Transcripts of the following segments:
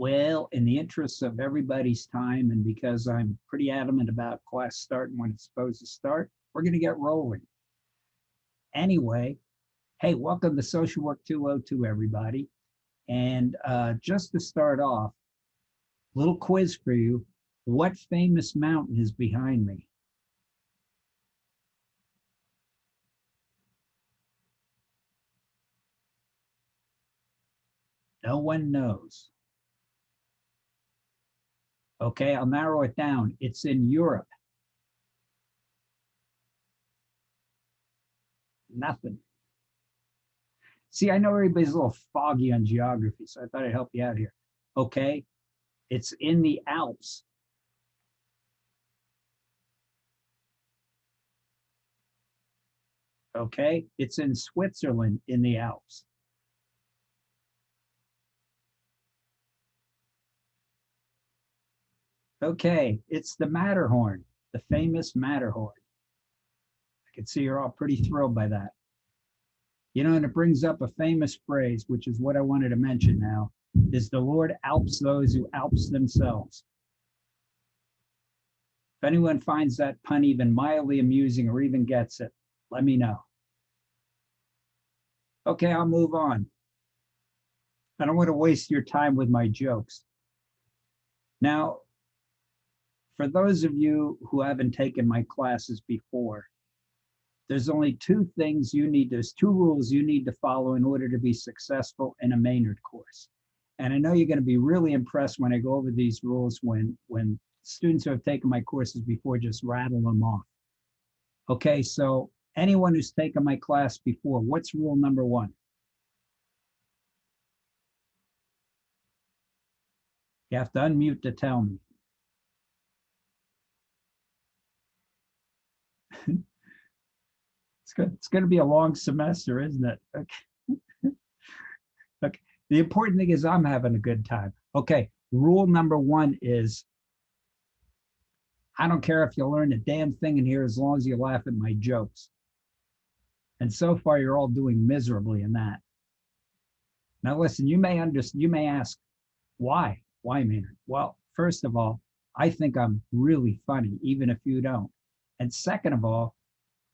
Well, in the interest of everybody's time and because I'm pretty adamant about class starting when it's supposed to start, we're going to get rolling. Anyway, hey, welcome to Social Work 202, everybody. And just to start off, little quiz for you. What famous mountain is behind me? No one knows. Okay, I'll narrow it down. It's in Europe. Nothing. See, I know everybody's a little foggy on geography, so I thought I'd help you out here. Okay, it's in the Alps. Okay, it's in Switzerland in the Alps. Okay, it's the Matterhorn, the famous Matterhorn. I can see you're all pretty thrilled by that. You know, and it brings up a famous phrase, which is what I wanted to mention now, is the Lord Alps those who Alps themselves. If anyone finds that pun even mildly amusing or even gets it, let me know. Okay, I'll move on. I don't want to waste your time with my jokes. Now, for those of you who haven't taken my classes before, there's only there's two rules you need to follow in order to be successful in a Maynard course. And I know you're going to be really impressed when I go over these rules when students who have taken my courses before just rattle them off. Okay, so anyone who's taken my class before, what's rule number one? You have to unmute to tell me. It's going to be a long semester, isn't it? Okay. Okay. The important thing is I'm having a good time. Okay. Rule number one is I don't care if you learn a damn thing in here as long as you laugh at my jokes. And so far, you're all doing miserably in that. Now, listen, you may ask, why? Why, Maynard? Well, first of all, I think I'm really funny, even if you don't. And second of all,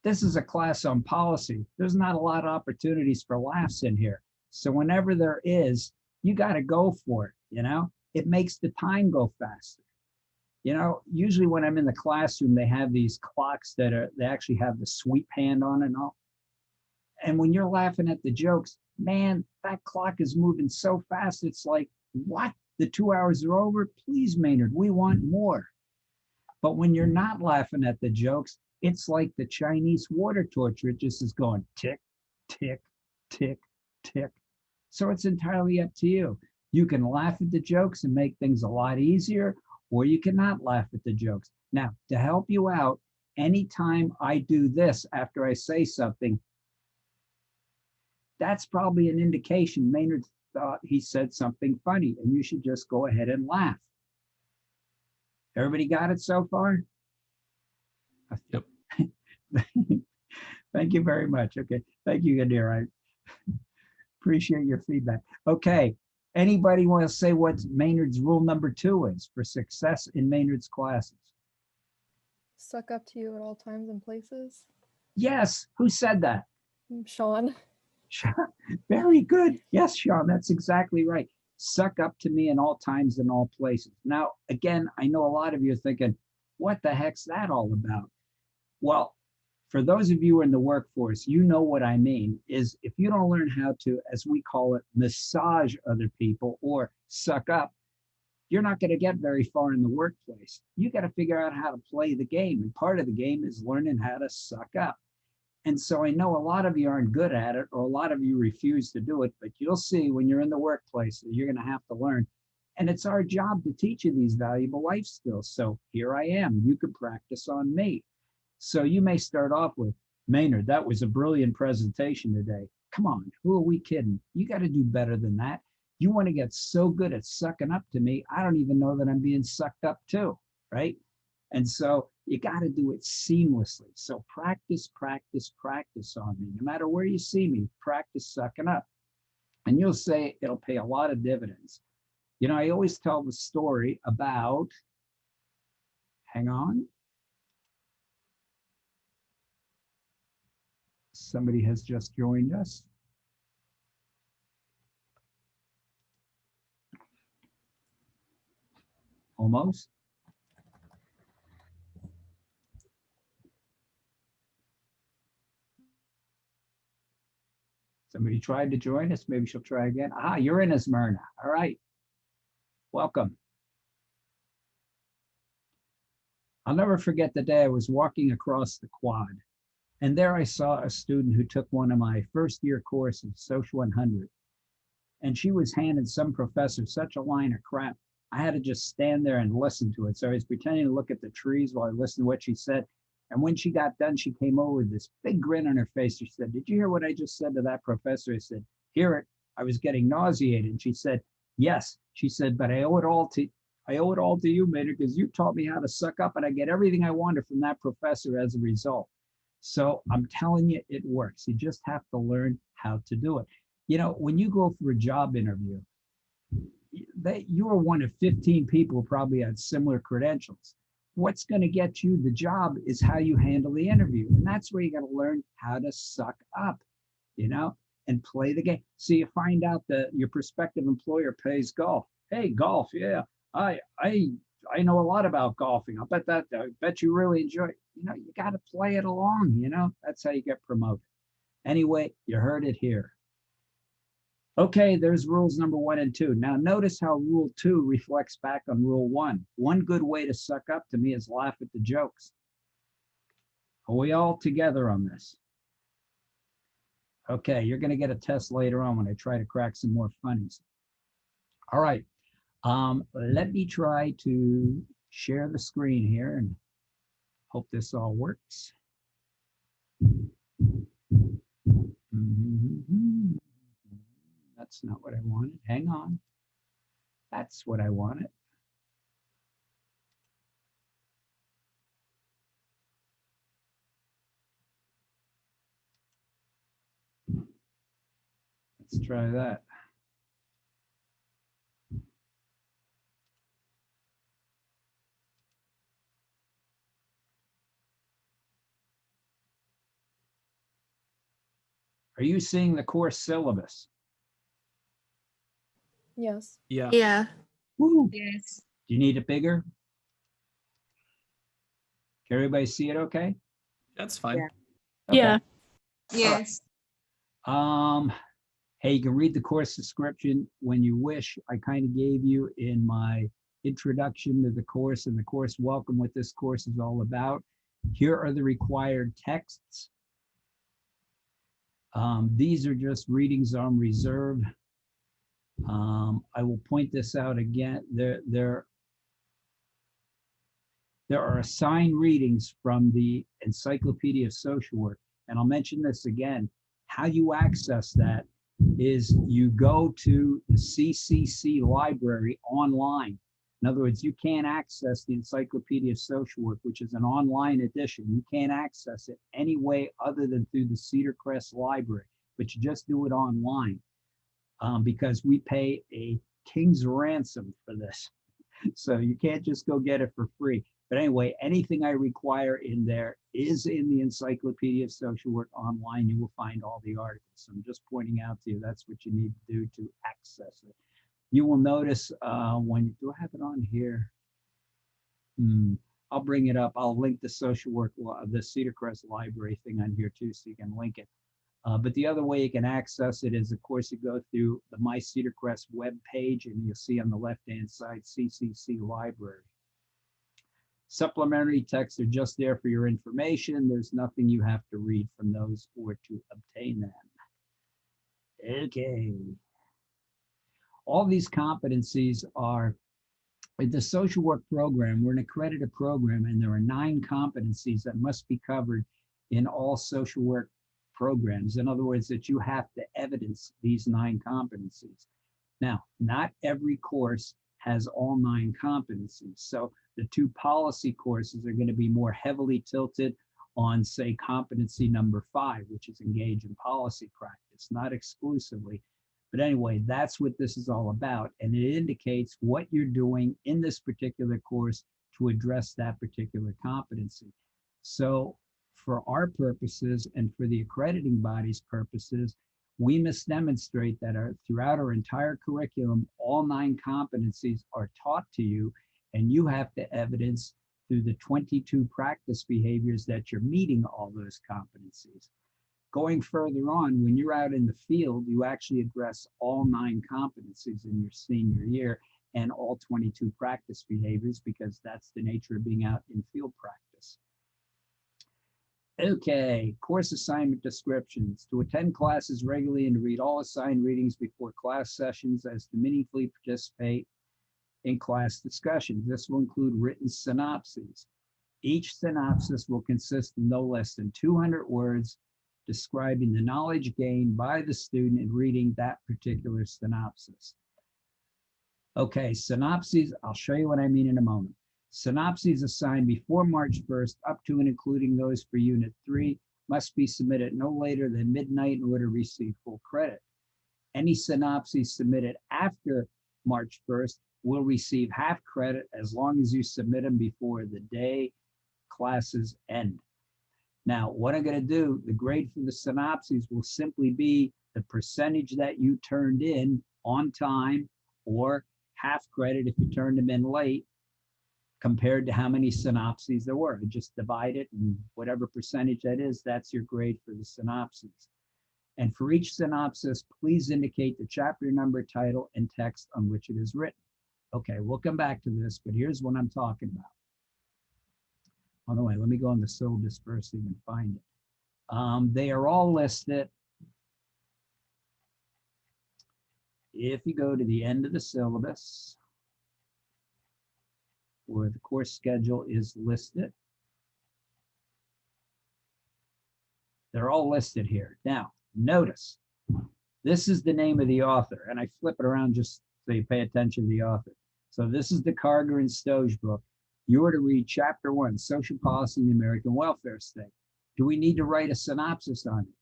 this is a class on policy. There's not a lot of opportunities for laughs in here. So whenever there is, you got to go for it. You know, it makes the time go faster. You know, usually when I'm in the classroom, they have these clocks they actually have the sweep hand on and all. And when you're laughing at the jokes, man, that clock is moving so fast. It's like, what? The 2 hours are over? Please, Maynard, we want more. But when you're not laughing at the jokes, it's like the Chinese water torture. It just is going tick, tick, tick, tick. So it's entirely up to you. You can laugh at the jokes and make things a lot easier, or you cannot laugh at the jokes. Now, to help you out, anytime I do this after I say something, that's probably an indication Maynard thought he said something funny, and you should just go ahead and laugh. Everybody got it so far? Yep. Thank you very much. Okay. Thank you, Gadir. I appreciate your feedback. Okay. Anybody want to say what Maynard's rule number 2 is for success in Maynard's classes? Suck up to you at all times and places. Yes. Who said that? Sean. Very good. Yes, Sean, that's exactly right. Suck up to me in all times and all places. Now, again, I know a lot of you are thinking, what the heck's that all about? Well, for those of you in the workforce, you know what I mean is if you don't learn how to, as we call it, massage other people or suck up, you're not going to get very far in the workplace. You got to figure out how to play the game. And part of the game is learning how to suck up. And so I know a lot of you aren't good at it, or a lot of you refuse to do it, but you'll see when you're in the workplace that you're going to have to learn. And it's our job to teach you these valuable life skills. So here I am. You can practice on me. So you may start off with, Maynard, that was a brilliant presentation today. Come on, who are we kidding? You got to do better than that. You want to get so good at sucking up to me, I don't even know that I'm being sucked up too, right? And so you got to do it seamlessly. So practice, practice, practice on me. No matter where you see me, practice sucking up. And you'll say it'll pay a lot of dividends. You know, I always tell the story about, hang on. Somebody has just joined us. Almost. Somebody tried to join us. Maybe she'll try again. Ah, you're in, Esmerna. All right. Welcome. I'll never forget the day I was walking across the quad, and there I saw a student who took one of my first year courses, Social 100, and she was handing some professor such a line of crap. I had to just stand there and listen to it. So I was pretending to look at the trees while I listened to what she said. And when she got done, she came over with this big grin on her face. She said, "Did you hear what I just said to that professor?" I said, "Hear it. I was getting nauseated." And she said, "Yes." She said, "But I owe it all to you, Mater, because you taught me how to suck up, and I get everything I wanted from that professor as a result." So I'm telling you, it works. You just have to learn how to do it. You know, when you go for a job interview, you are one of 15 people who probably had similar credentials. What's going to get you the job is how you handle the interview. And that's where you got to learn how to suck up, you know, and play the game. So you find out that your prospective employer plays golf. Hey, golf, yeah. I know a lot about golfing. I bet you really enjoy it. You know, you got to play it along, you know. That's how you get promoted. Anyway, you heard it here. Okay, there's rules number 1 and 2. Now notice how rule 2 reflects back on rule 1. One good way to suck up to me is laugh at the jokes. Are we all together on this? Okay, you're going to get a test later on when I try to crack some more funnies. All right, let me try to share the screen here and hope this all works. That's not what I wanted. Hang on. That's what I wanted. Let's try that. Are you seeing the course syllabus? Yes. Yeah. Yeah. Woo. Yes. Do you need it bigger? Can everybody see it okay? That's fine. Yeah. Okay. Yeah. Yes. Hey, you can read the course description when you wish. I kind of gave you in my introduction to the course and the course welcome what this course is all about. Here are the required texts. These are just readings on reserve. I will point this out again. There are assigned readings from the Encyclopedia of Social Work. And I'll mention this again. How you access that is you go to the CCC library online. In other words, you can't access the Encyclopedia of Social Work, which is an online edition. You can't access it any way other than through the Cedar Crest Library, but you just do it online because we pay a king's ransom for this. So you can't just go get it for free. But anyway, anything I require in there is in the Encyclopedia of Social Work online. You will find all the articles. So I'm just pointing out to you, that's what you need to do to access it. You will notice when, do I have it on here? I'll bring it up. I'll link the social work, the Cedar Crest Library thing on here too, so you can link it. But the other way you can access it is, of course, you go through the My Cedar Crest web page, and you'll see on the left-hand side, CCC Library. Supplementary texts are just there for your information. There's nothing you have to read from those or to obtain them. Okay. All these competencies are in the social work program. We're an accredited program, and there are 9 competencies that must be covered in all social work programs. In other words, that you have to evidence these 9 competencies. Now, not every course has all 9 competencies. So the 2 policy courses are going to be more heavily tilted on, say, competency number 5, which is engage in policy practice, not exclusively. But anyway, that's what this is all about. And it indicates what you're doing in this particular course to address that particular competency. So for our purposes and for the accrediting body's purposes, we must demonstrate that throughout our entire curriculum, all 9 competencies are taught to you, and you have to evidence through the 22 practice behaviors that you're meeting all those competencies. Going further on, when you're out in the field, you actually address all 9 competencies in your senior year and all 22 practice behaviors, because that's the nature of being out in field practice. Okay, course assignment descriptions. To attend classes regularly and to read all assigned readings before class sessions as to meaningfully participate in class discussions. This will include written synopses. Each synopsis will consist of no less than 200 words describing the knowledge gained by the student in reading that particular synopsis. Okay, synopses, I'll show you what I mean in a moment. Synopses assigned before March 1st up to and including those for Unit 3 must be submitted no later than midnight in order to receive full credit. Any synopses submitted after March 1st will receive half credit as long as you submit them before the day classes end. Now, what I'm going to do, the grade for the synopses will simply be the percentage that you turned in on time, or half credit if you turned them in late, compared to how many synopses there were. Just divide it, and whatever percentage that is, that's your grade for the synopses. And for each synopsis, please indicate the chapter number, title, and text on which it is written. Okay, we'll come back to this, but here's what I'm talking about. By the way, let me go on the syllabus first so you can find it. They are all listed. If you go to the end of the syllabus, where the course schedule is listed, they're all listed here. Now, notice, this is the name of the author, and I flip it around just so you pay attention to the author. So this is the Carger and Stoge book. You are to read Chapter 1, Social Policy in the American Welfare State. Do we need to write a synopsis on it?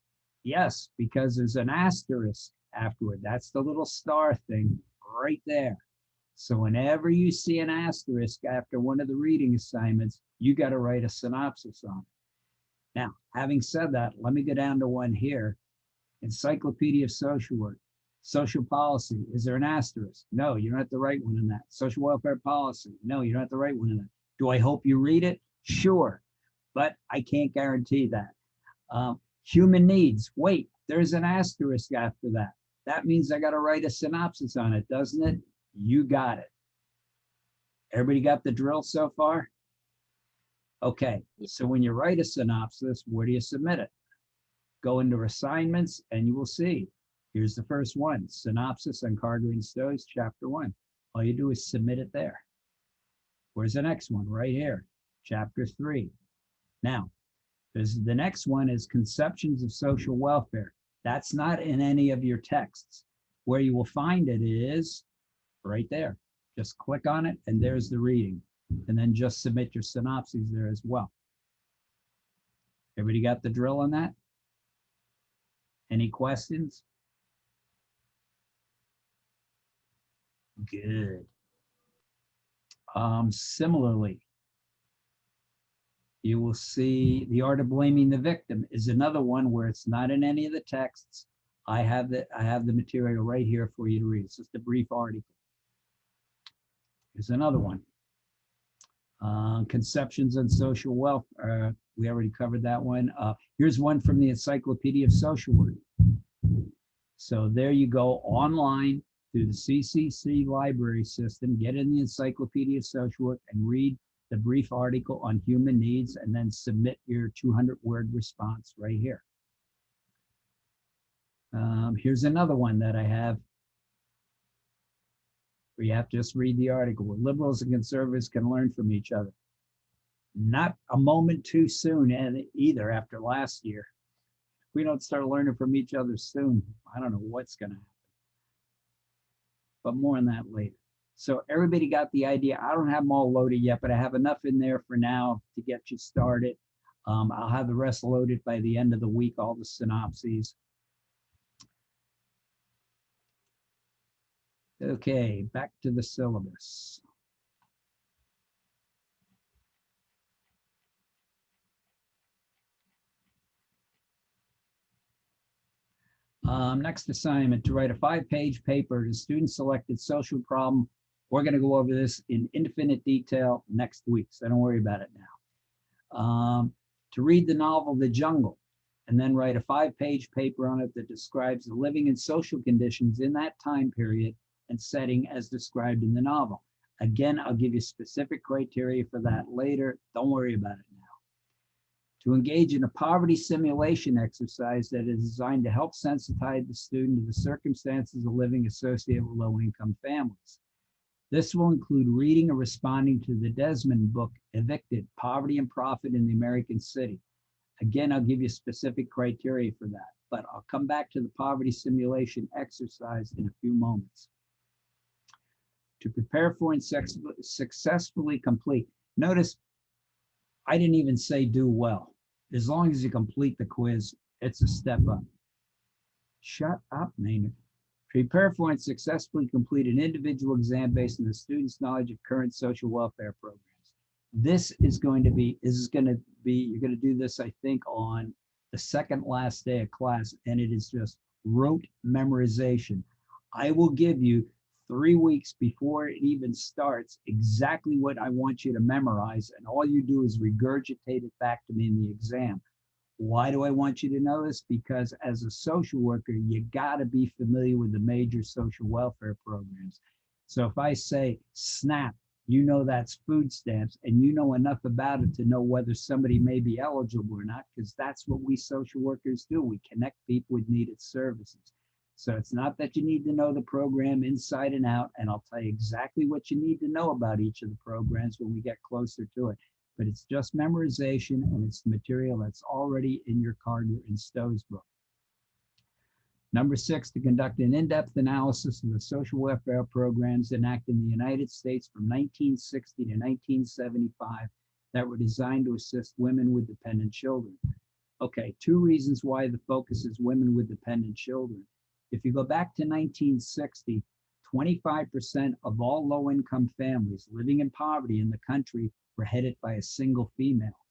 Yes, because there's an asterisk afterward. That's the little star thing right there. So whenever you see an asterisk after one of the reading assignments, you got to write a synopsis on it. Now, having said that, let me go down to one here. Encyclopedia of Social Work. Social Policy. Is there an asterisk? No, you don't have to write one in that. Social Welfare Policy. No, you don't have to write one in that. Do I hope you read it? Sure, but I can't guarantee that. Human Needs. Wait, there's an asterisk after that. That means I got to write a synopsis on it, doesn't it? You got it. Everybody got the drill so far? Okay, so when you write a synopsis, where do you submit it? Go into assignments and you will see. Here's the first one, synopsis on Carger and Stowe's Chapter 1. All you do is submit it there. Where's the next one? Right here, Chapter 3. Now, the next one is Conceptions of Social Welfare. That's not in any of your texts. Where you will find it is right there. Just click on it and there's the reading. And then just submit your synopses there as well. Everybody got the drill on that? Any questions? Good. Similarly, you will see The Art of Blaming the Victim is another one where it's not in any of the texts. I have the material right here for you to read. It's just a brief article. Here's another one. Conceptions on Social Welfare. We already covered that one. Here's one from the Encyclopedia of Social Work. So there you go, online through the CCC library system, get in the Encyclopedia of Social Work and read the brief article on human needs, and then submit your 200-word response right here. Here's another one that I have, where you have to just read the article, where liberals and conservatives can learn from each other. Not a moment too soon, and either after last year. If we don't start learning from each other soon, I don't know what's going to happen. But more on that later. So everybody got the idea. I don't have them all loaded yet, but I have enough in there for now to get you started. I'll have the rest loaded by the end of the week, all the synopses. Okay, back to the syllabus. Next assignment, to write a 5-page paper, the student selected social problem. We're going to go over this in infinite detail next week, so don't worry about it now. To read the novel The Jungle, and then write a 5-page paper on it that describes the living and social conditions in that time period and setting as described in the novel. Again, I'll give you specific criteria for that later. Don't worry about it now. To engage in a poverty simulation exercise that is designed to help sensitize the student to the circumstances of living associated with low-income families. This will include reading or responding to the Desmond book, Evicted, Poverty and Profit in the American City. Again, I'll give you specific criteria for that, but I'll come back to the poverty simulation exercise in a few moments. To prepare for and successfully complete. Notice I didn't even say do well. As long as you complete the quiz, it's a step up. Shut up, Maynard. Prepare for and successfully complete an individual exam based on the student's knowledge of current social welfare programs. You're going to do this, I think, on the second last day of class, and it is just rote memorization. I will give you 3 weeks before it even starts exactly what I want you to memorize, and all you do is regurgitate it back to me in the exam. Why do I want you to know this? Because as a social worker, you got to be familiar with the major social welfare programs. So if I say SNAP, you know that's food stamps, and you know enough about it to know whether somebody may be eligible or not, because that's what we social workers do. We connect people with needed services. So it's not that you need to know the program inside and out, and I'll tell you exactly what you need to know about each of the programs when we get closer to it. But it's just memorization, and it's the material that's already in your Carter and Stowe's book. Number 6, to conduct an in-depth analysis of the social welfare programs enacted in the United States from 1960 to 1975 that were designed to assist women with dependent children. Okay, 2 reasons why the focus is women with dependent children. If you go back to 1960, 25% of all low-income families living in poverty in the country were headed by a single female.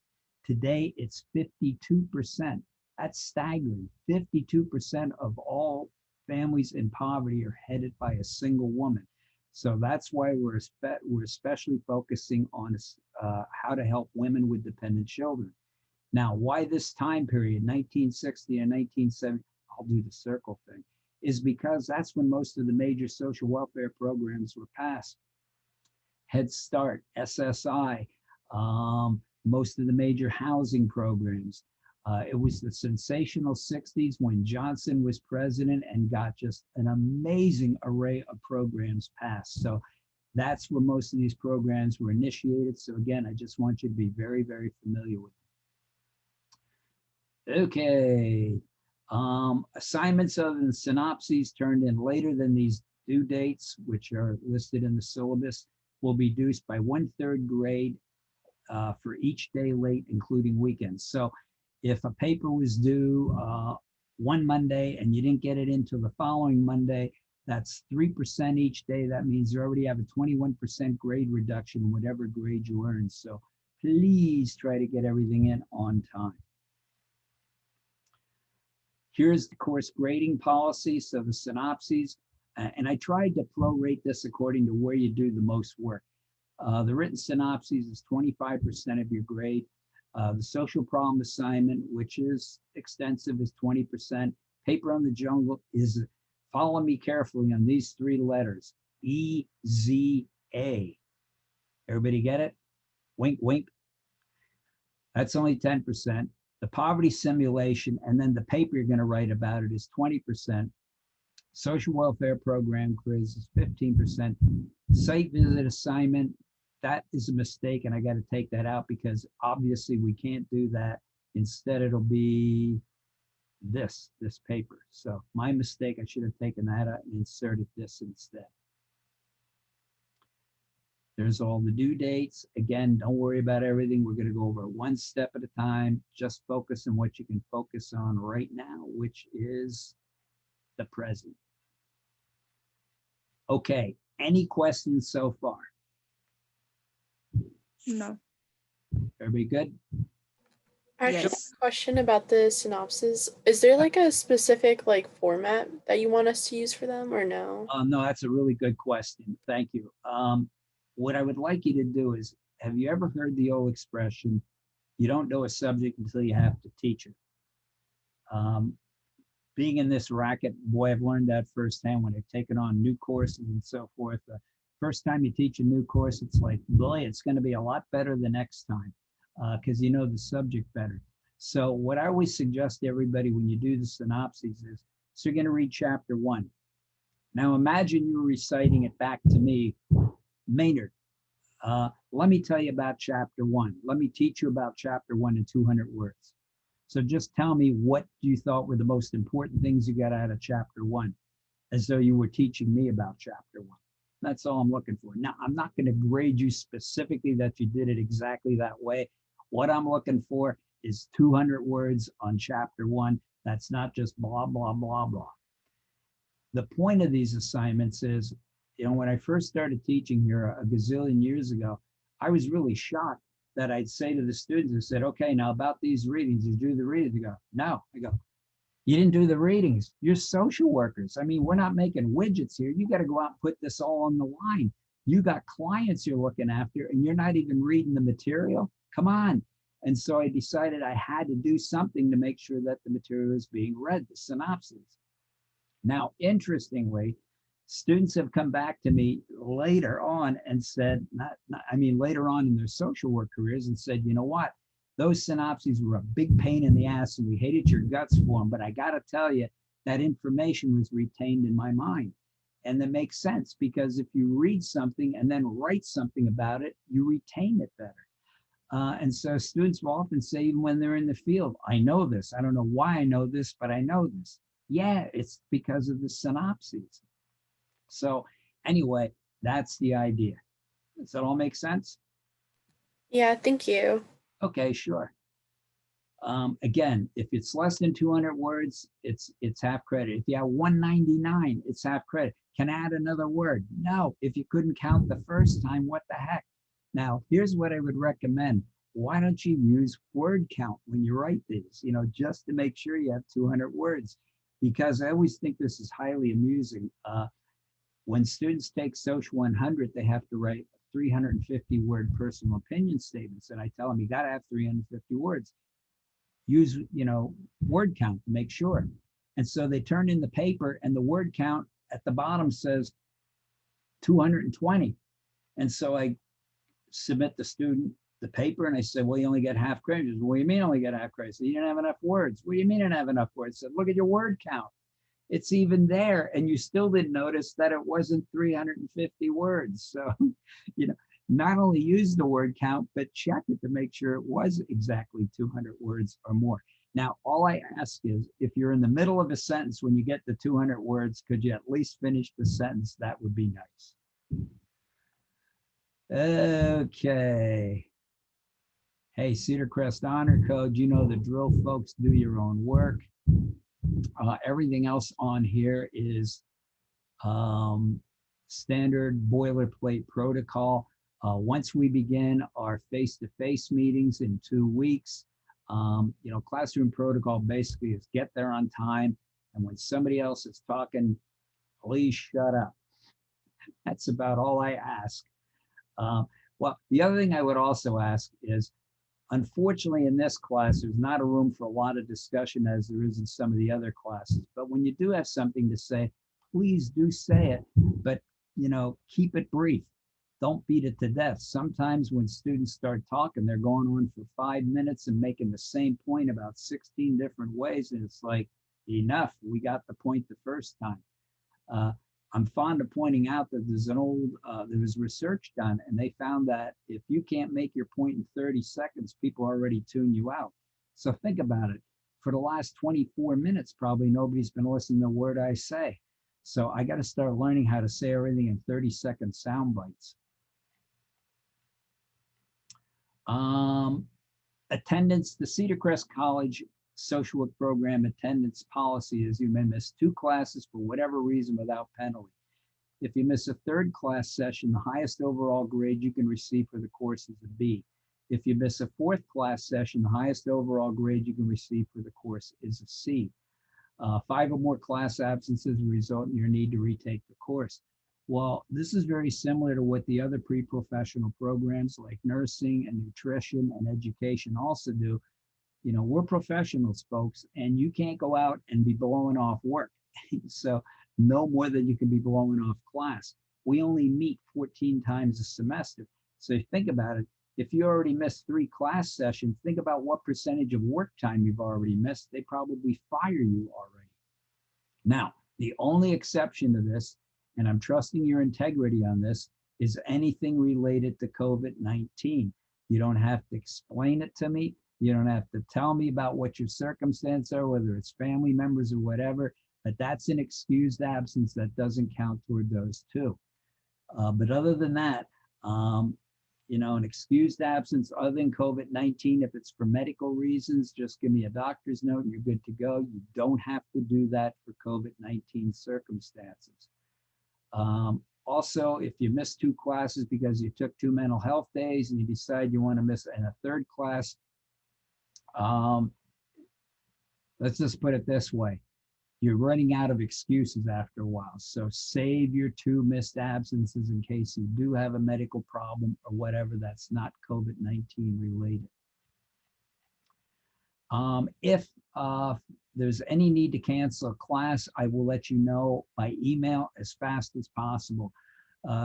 Today, it's 52%. That's staggering. 52% of all families in poverty are headed by a single woman. So that's why we're especially focusing on how to help women with dependent children. Now, why this time period, 1960 and 1970, I'll do the circle thing, is because that's when most of the major social welfare programs were passed. Head Start, SSI, most of the major housing programs. It was the sensational 60s when Johnson was president and got just an amazing array of programs passed. So that's where most of these programs were initiated. So again, I just want you to be very, very familiar with them. Okay. Assignments other than synopses turned in later than these due dates, which are listed in the syllabus, will be due by 1/3 grade for each day late, including weekends. So if a paper was due one Monday and you didn't get it until the following Monday, that's 3% each day. That means you already have a 21% grade reduction in whatever grade you earn. So please try to get everything in on time. Here's the course grading policy, so the synopses, and I tried to prorate this according to where you do the most work. The written synopses is 25% of your grade. The social problem assignment, which is extensive, is 20%. Paper on the Jungle is, follow me carefully on these 3 letters, EZA. Everybody get it? Wink, wink. That's only 10%. The poverty simulation, and then the paper you're going to write about it is 20%. Social welfare program quiz is 15%. Site visit assignment, that is a mistake, and I got to take that out because obviously we can't do that. Instead, it'll be this paper. So my mistake, I should have taken that out and inserted this instead. There's all the due dates. Again, don't worry about everything. We're going to go over 1 step at a time. Just focus on what you can focus on right now, which is the present. Okay, any questions so far? No. Everybody good? I actually have Yes. a question about the synopsis. Is there like a specific like format that you want us to use for them or no? No, that's a really good question. Thank you. What I would like you to do is, have you ever heard the old expression, you don't know a subject until you have to teach it? Being in this racket, boy, I've learned that firsthand when I've taken on new courses and so forth. First time you teach a new course, it's like, boy, it's going to be a lot better the next time because you know the subject better. So what I always suggest to everybody when you do the synopses is, so you're going to read chapter 1. Now imagine you're reciting it back to me, Maynard. Let me tell you about chapter 1. Let me teach you about chapter 1 in 200 words. So just tell me what you thought were the most important things you got out of chapter 1, as though you were teaching me about chapter 1. That's all I'm looking for. Now, I'm not going to grade you specifically that you did it exactly that way. What I'm looking for is 200 words on chapter 1. That's not just blah, blah, blah, blah. The point of these assignments is, when I first started teaching here a gazillion years ago, I was really shocked that I'd say to the students, I said, okay, now about these readings, you do the readings? They go, no. I go, you didn't do the readings. You're social workers. I mean, we're not making widgets here. You got to go out and put this all on the line. You got clients you're looking after and you're not even reading the material. Come on. And so I decided I had to do something to make sure that the material is being read, the synopses. Now, interestingly, students have come back to me later on and said, later on in their social work careers and said, you know what? Those synopses were a big pain in the ass and we hated your guts for them. But I got to tell you, that information was retained in my mind. And that makes sense because if you read something and then write something about it, you retain it better. And so students will often say, even when they're in the field, I know this. I don't know why I know this, but I know this. Yeah, it's because of the synopses. So anyway, that's the idea. Does that all make sense? Yeah, thank you. Okay, sure. Again, if it's less than 200 words, it's half credit. If you have 199, it's half credit. Can I add another word? No. If you couldn't count the first time, what the heck? Now, here's what I would recommend. Why don't you use word count when you write these, just to make sure you have 200 words? Because I always think this is highly amusing. When students take Social 100, they have to write 350 word personal opinion statements. And I tell them, you got to have 350 words. Use, word count to make sure. And so they turn in the paper and the word count at the bottom says 220. And so I submit the student the paper and I said, well, you only get half credit. He says, what do you mean only get half credit? I said, you didn't have enough words. What do you mean I didn't have enough words? I said, look at your word count. It's even there. And you still didn't notice that it wasn't 350 words. So, not only use the word count, but check it to make sure it was exactly 200 words or more. Now, all I ask is if you're in the middle of a sentence, when you get the 200 words, could you at least finish the sentence? That would be nice. Okay. Hey, Cedar Crest Honor Code, you know the drill, folks. Do your own work. Everything else on here is standard boilerplate protocol. Once we begin our face-to-face meetings in 2 weeks, classroom protocol basically is get there on time. And when somebody else is talking, please shut up. That's about all I ask. Well, the other thing I would also ask is, unfortunately, in this class, there's not a room for a lot of discussion as there is in some of the other classes. But when you do have something to say, please do say it, but keep it brief. Don't beat it to death. Sometimes when students start talking, they're going on for 5 minutes and making the same point about 16 different ways. And it's like, enough, we got the point the first time. I'm fond of pointing out that there was research done and they found that if you can't make your point in 30 seconds, people already tune you out. So think about it. For the last 24 minutes, probably nobody's been listening to a word I say. So I got to start learning how to say everything in 30-second sound bites. Attendance, the Cedar Crest College social work program attendance policy is you may miss 2 classes for whatever reason without penalty. If you miss a third class session, the highest overall grade you can receive for the course is a B. If you miss a fourth class session, the highest overall grade you can receive for the course is a C. 5 or more class absences will result in your need to retake the course. Well, this is very similar to what the other pre-professional programs like nursing and nutrition and education also do. You know, we're professionals, folks, and you can't go out and be blowing off work. So no more than you can be blowing off class. We only meet 14 times a semester. So think about it. If you already missed 3 class sessions, think about what percentage of work time you've already missed. They probably fire you already. Now, the only exception to this, and I'm trusting your integrity on this, is anything related to COVID-19. You don't have to explain it to me. You don't have to tell me about what your circumstances are, whether it's family members or whatever, but that's an excused absence that doesn't count toward those too. But other than that, you know, an excused absence other than COVID-19, if it's for medical reasons, just give me a doctor's note and you're good to go. You don't have to do that for COVID-19 circumstances. Also, if you miss 2 classes because you took 2 mental health days and you decide you want to miss in a 3rd class, let's just put it this way. You're running out of excuses after a while. So save your 2 missed absences in case you do have a medical problem or whatever that's not COVID-19 related. If there's any need to cancel a class, I will let you know by email as fast as possible.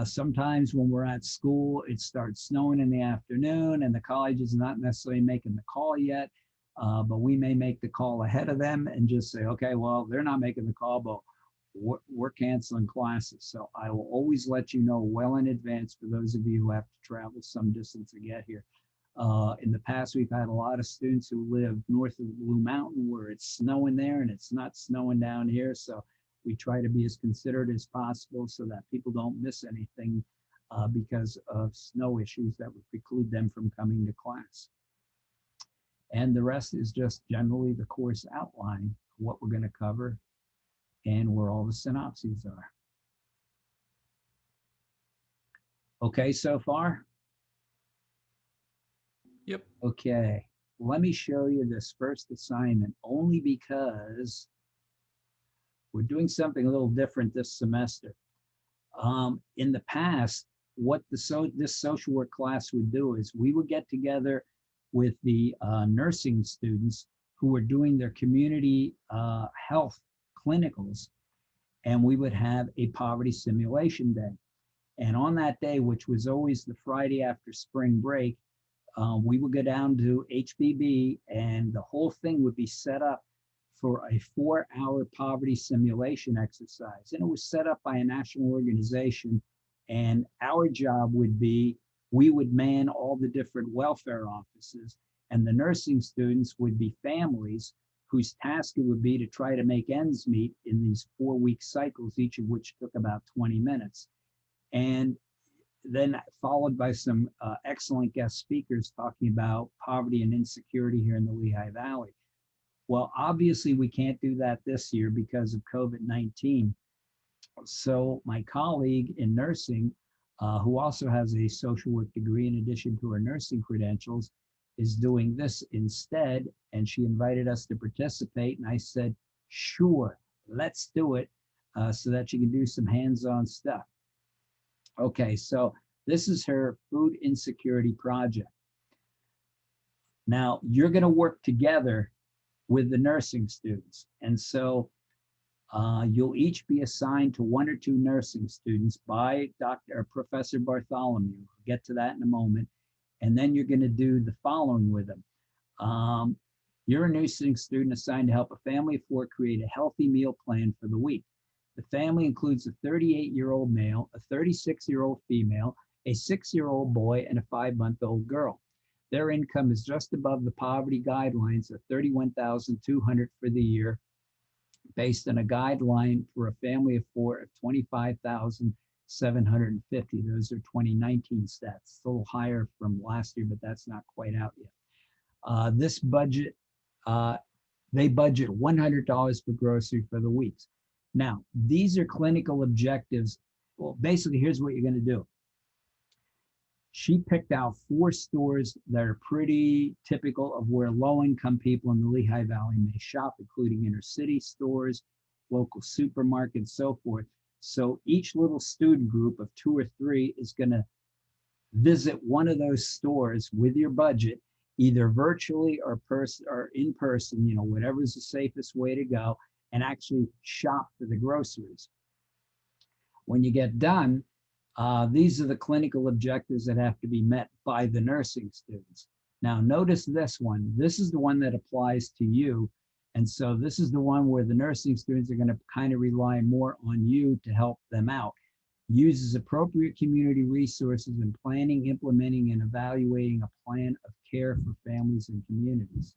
Sometimes when we're at school, it starts snowing in the afternoon and the college is not necessarily making the call yet. But we may make the call ahead of them and just say, okay, well, they're not making the call, but we're canceling classes. So I will always let you know well in advance for those of you who have to travel some distance to get here. In the past, we've had a lot of students who live north of the Blue Mountain where it's snowing there and it's not snowing down here. So we try to be as considerate as possible so that people don't miss anything because of snow issues that would preclude them from coming to class. And the rest is just generally the course outline, what we're going to cover, and where all the synopses are. Okay, so far? Yep. Okay, let me show you this first assignment only because we're doing something a little different this semester. In the past, what this social work class would do is we would get together with the nursing students who were doing their community health clinicals, and we would have a poverty simulation day. And on that day, which was always the Friday after spring break, we would go down to HBB and the whole thing would be set up for a 4-hour poverty simulation exercise. And it was set up by a national organization. And our job would be, we would man all the different welfare offices, and the nursing students would be families whose task it would be to try to make ends meet in these 4-week cycles, each of which took about 20 minutes. And then followed by some excellent guest speakers talking about poverty and insecurity here in the Lehigh Valley. Well, obviously we can't do that this year because of COVID-19. So my colleague in nursing, who also has a social work degree in addition to her nursing credentials, is doing this instead. And she invited us to participate. And I said, sure, let's do it so that she can do some hands-on stuff. Okay, so this is her food insecurity project. Now, you're going to work together with the nursing students. And so you'll each be assigned to 1 or 2 nursing students by Dr. or Professor Bartholomew. I'll get to that in a moment. And then you're going to do the following with them. You're a nursing student assigned to help a family of 4 create a healthy meal plan for the week. The family includes a 38-year-old male, a 36-year-old female, a 6-year-old boy, and a 5-month-old girl. Their income is just above the poverty guidelines of $31,200 for the year, based on a guideline for a family of 4 of $25,750. Those are 2019 stats. It's a little higher from last year, but that's not quite out yet. This budget, they budget $100 per grocery for the weeks. Now, these are clinical objectives Well, basically, here's what you're going to do. She picked out 4 stores that are pretty typical of where low-income people in the Lehigh Valley may shop, including inner city stores, local supermarkets, so forth. So each little student group of 2 or 3 is going to visit one of those stores with your budget, either virtually or in person, you know, whatever's the safest way to go, and actually shop for the groceries. When you get done, these are the clinical objectives that have to be met by the nursing students. Now, notice this one. This is the one that applies to you. And so this is the one where the nursing students are going to kind of rely more on you to help them out. Uses appropriate community resources in planning, implementing, and evaluating a plan of care for families and communities.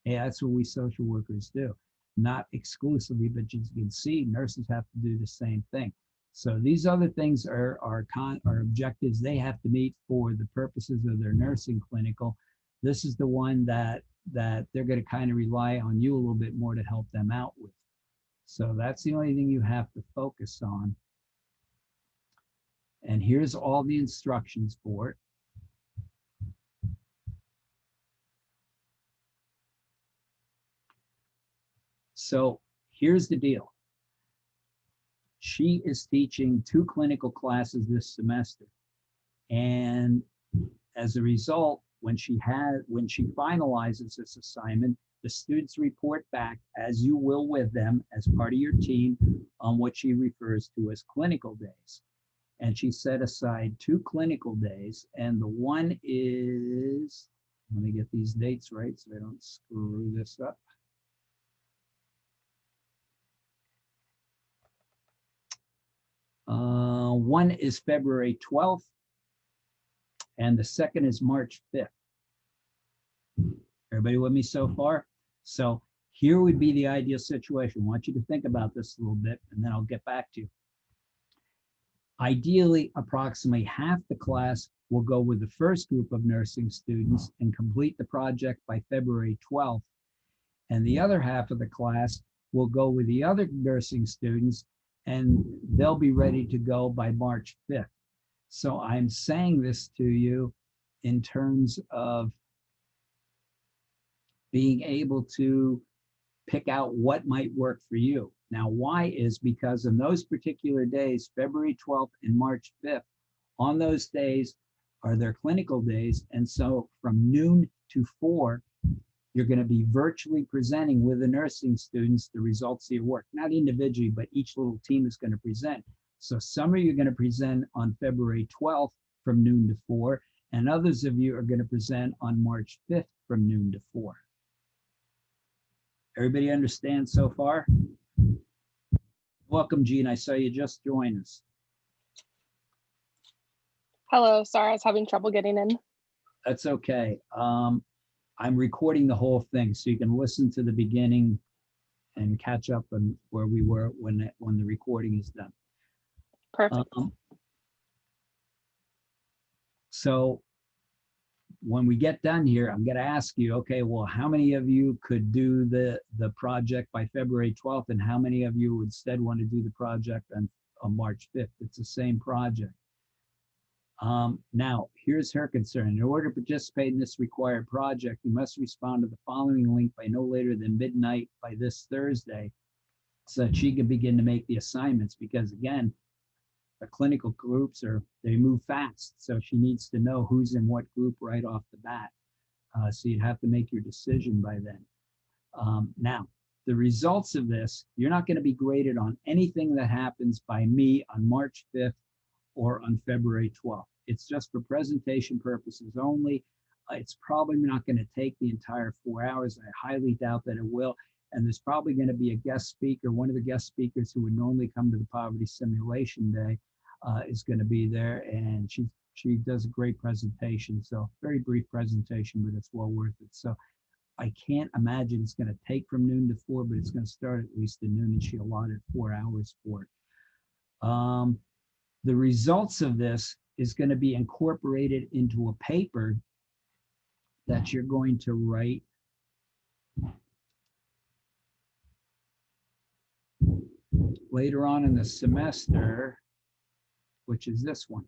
Yeah, that's what we social workers do. Not exclusively, but as you can see, nurses have to do the same thing. So these other things are objectives they have to meet for the purposes of their nursing clinical. This is the one that they're going to kind of rely on you a little bit more to help them out with. So that's the only thing you have to focus on. And here's all the instructions for it. So here's the deal. She is teaching 2 clinical classes this semester. And as a result, when she finalizes this assignment, the students report back, as you will with them as part of your team, on what she refers to as clinical days. And she set aside 2 clinical days, and the one is, let me get these dates right so I don't screw this up. One is February 12th, and the second is March 5th. Everybody with me so far? So here would be the ideal situation. I want you to think about this a little bit, and then I'll get back to you. Ideally, approximately half the class will go with the first group of nursing students and complete the project by February 12th. And the other half of the class will go with the other nursing students, and they'll be ready to go by March 5th. So I'm saying this to you in terms of being able to pick out what might work for you. Now, why is because in those particular days, February 12th and March 5th, on those days are their clinical days. And so from noon to 4, you're going to be virtually presenting with the nursing students the results of your work, not individually, but each little team is going to present. So some of you are going to present on February 12th from noon to 4, and others of you are going to present on March 5th from noon to 4. Everybody understand so far? Welcome, Jean. I saw you just join us. Hello, sorry, I was having trouble getting in. That's okay. I'm recording the whole thing so you can listen to the beginning and catch up on where we were when the recording is done. Perfect. So when we get done here, I'm going to ask you, okay, well, how many of you could do the project by February 12th, and how many of you instead want to do the project on March 5th? It's the same project. Now, here's her concern. In order to participate in this required project, you must respond to the following link by no later than midnight by this Thursday so that she can begin to make the assignments, because again, the clinical groups they move fast. So she needs to know who's in what group right off the bat. So you'd have to make your decision by then. Now, the results of this, you're not going to be graded on anything that happens by me on March 5th or on February 12th. It's just for presentation purposes only. It's probably not going to take the entire 4 hours. I highly doubt that it will. And there's probably going to be a guest speaker. One of the guest speakers who would normally come to the Poverty Simulation Day is going to be there, and she does a great presentation. So very brief presentation, but it's well worth it. So I can't imagine it's going to take from noon to 4, but it's going to start at least at noon, and she allotted 4 hours for it. The results of this is going to be incorporated into a paper that you're going to write later on in the semester. which is this one.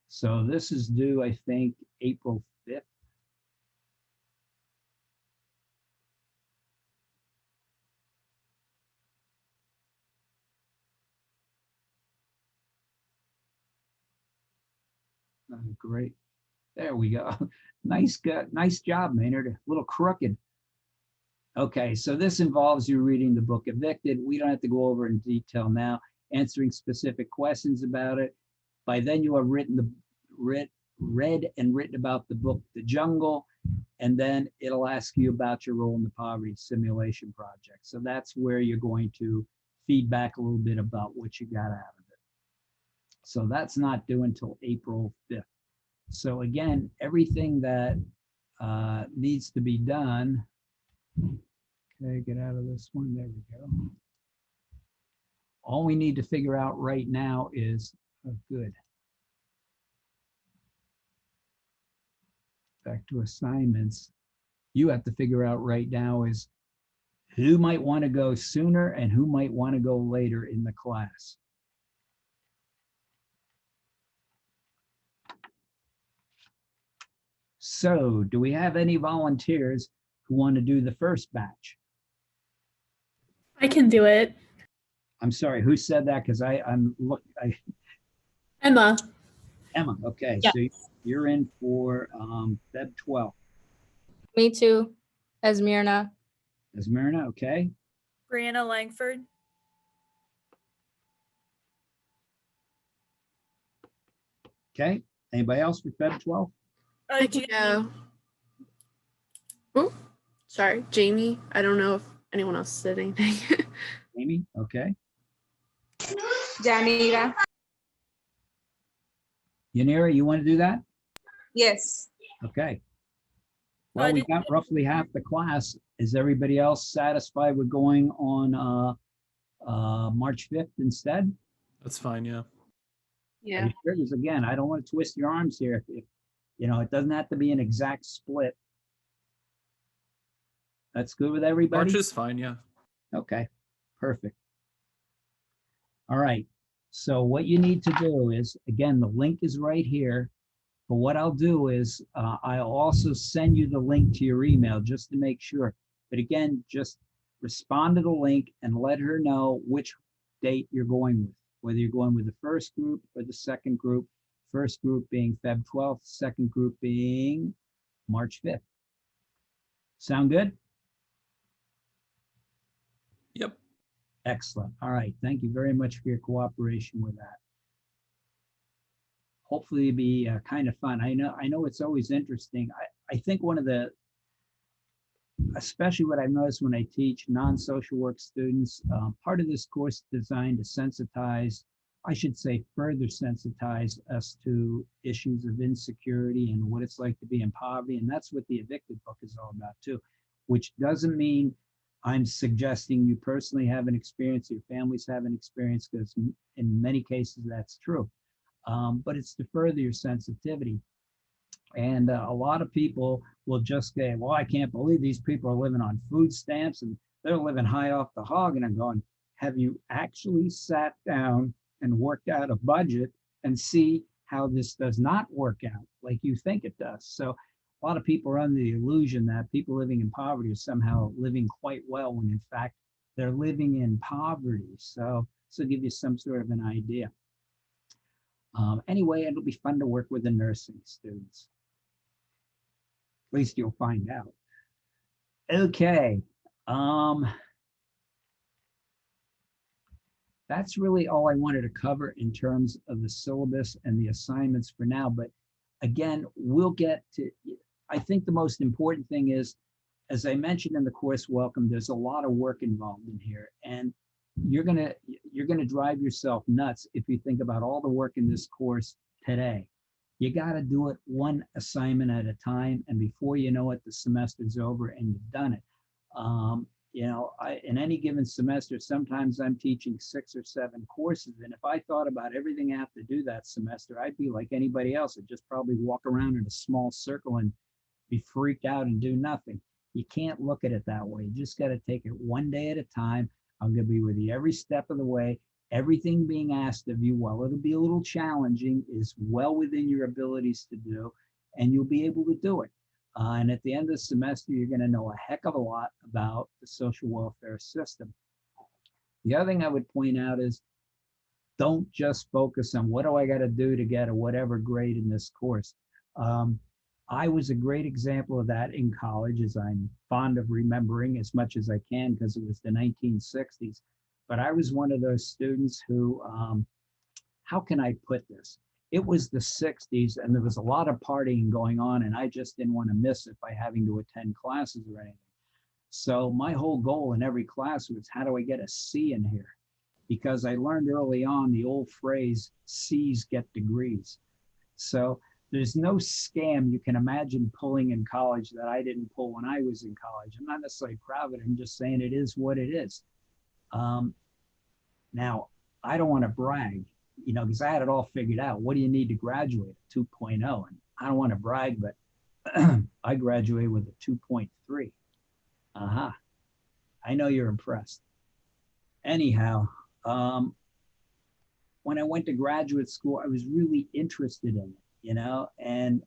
So this is due, I think, April 5th. Great. There we go. Nice job, Maynard. A little crooked. Okay, so this involves you reading the book Evicted. We don't have to go over in detail now, answering specific questions about it. By then you have read and written about the book The Jungle, and then it'll ask you about your role in the poverty simulation project. So that's where you're going to feed back a little bit about what you got out of it. So that's not due until April 5th. So again, everything that needs to be done. Okay, get out of this one. There we go. All we need to figure out right now is, oh, good. Back to assignments. You have to figure out right now is who might want to go sooner and who might want to go later in the class. So do we have any volunteers who want to do the first batch? I can do it. I'm sorry, who said that? Because Emma. Emma, okay, Yeah. so you're in for Feb 12. Me too. Esmirna. Esmerna, okay. Brianna Langford. Okay, anybody else for Feb 12? I can go. Oh, sorry, Jamie. I don't know if anyone else said anything. Amy, okay. Janira. Yanira, you want to do that? Yes. Okay. Well, we got roughly half the class. Is everybody else satisfied with going on March 5th instead? That's fine, yeah. Are Yeah. you sure? Because again, I don't want to twist your arms here. If, you know, it doesn't have to be an exact split. That's good with everybody? March is fine, yeah. Okay, perfect. All right, so what you need to do is, again, the link is right here. But what I'll do is I'll also send you the link to your email just to make sure. But again, just respond to the link and let her know which date you're going with, whether you're going with the first group or the second group. First group being Feb 12th, second group being March 5th. Sound good? Yep. Excellent. All right. Thank you very much for your cooperation with that. Hopefully it'll be kind of fun. I know it's always interesting. I think one of the, especially what I've noticed when I teach non-social work students, part of this course is designed to sensitize, I should say further sensitize us to issues of insecurity and what it's like to be in poverty. And that's what the Evicted book is all about too, which doesn't mean I'm suggesting you personally have an experience, your families have an experience, because in many cases that's true. But it's to further your sensitivity. And a lot of people will just say, well, I can't believe these people are living on food stamps and they're living high off the hog. And I'm going, have you actually sat down and worked out a budget and see how this does not work out like you think it does? So a lot of people are under the illusion that people living in poverty are somehow living quite well, when in fact they're living in poverty. So give you some sort of an idea. Anyway, it'll be fun to work with the nursing students. At least you'll find out. Okay. That's really all I wanted to cover in terms of the syllabus and the assignments for now. But again, we'll get to, I think the most important thing is, as I mentioned in the course welcome, there's a lot of work involved in here. And you're gonna drive yourself nuts if you think about all the work in this course today. You gotta do it one assignment at a time, and before you know it, the semester's over and you've done it. You know, in any given semester, sometimes I'm teaching 6 or 7 courses, and if I thought about everything I have to do that semester, I'd be like anybody else. I'd just probably walk around in a small circle and be freaked out and do nothing. You can't look at it that way. You just gotta take it one day at a time. I'm going to be with you every step of the way. Everything being asked of you, while it'll be a little challenging, is well within your abilities to do, and you'll be able to do it. And at the end of the semester, you're going to know a heck of a lot about the social welfare system. The other thing I would point out is don't just focus on what do I got to do to get a whatever grade in this course. I was a great example of that in college, as I'm fond of remembering as much as I can because it was the 1960s. But I was one of those students who, how can I put this? It was the 60s and there was a lot of partying going on, and I just didn't want to miss it by having to attend classes or anything. So my whole goal in every class was, how do I get a C in here? Because I learned early on the old phrase, C's get degrees. So there's no scam you can imagine pulling in college that I didn't pull when I was in college. I'm not necessarily proud of it. I'm just saying it is what it is. Now, I don't want to brag, because I had it all figured out. What do you need to graduate? 2.0. And I don't want to brag, but I graduated with a 2.3. I know you're impressed. Anyhow, when I went to graduate school, I was really interested in it, and